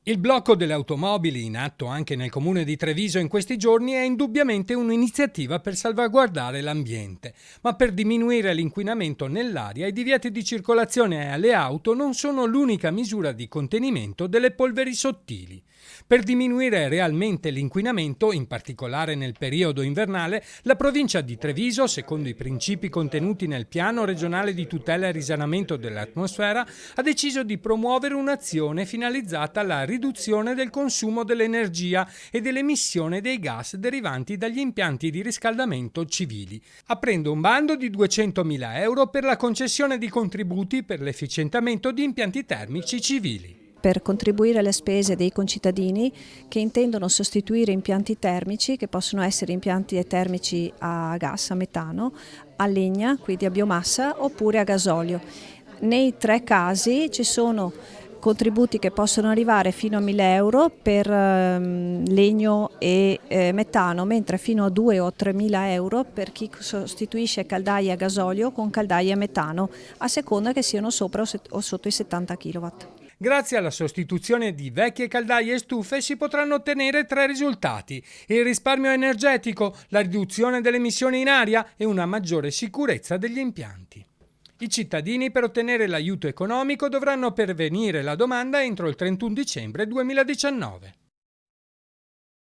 Il blocco delle automobili, in atto anche nel comune di Treviso in questi giorni, è indubbiamente un'iniziativa per salvaguardare l'ambiente. Ma per diminuire l'inquinamento nell'aria, i divieti di circolazione alle auto non sono l'unica misura di contenimento delle polveri sottili. Per diminuire realmente l'inquinamento, in particolare nel periodo invernale, la provincia di Treviso, secondo i principi contenuti nel Piano regionale di tutela e risanamento dell'atmosfera, ha deciso di promuovere un'azione finalizzata alla riduzione del consumo dell'energia e dell'emissione dei gas derivanti dagli impianti di riscaldamento civili, aprendo un bando di 200.000 euro per la concessione di contributi per l'efficientamento di impianti termici civili. Per contribuire alle spese dei concittadini che intendono sostituire impianti termici, che possono essere impianti termici a gas, a metano, a legna, quindi a biomassa, oppure a gasolio. Nei tre casi ci sono contributi che possono arrivare fino a 1.000 euro per legno e metano, mentre fino a 2 o 3.000 euro per chi sostituisce caldaie a gasolio con caldaie a metano, a seconda che siano sopra o sotto i 70 kW. Grazie alla sostituzione di vecchie caldaie e stufe si potranno ottenere tre risultati: il risparmio energetico, la riduzione delle emissioni in aria e una maggiore sicurezza degli impianti. I cittadini, per ottenere l'aiuto economico, dovranno pervenire la domanda entro il 31 dicembre 2019.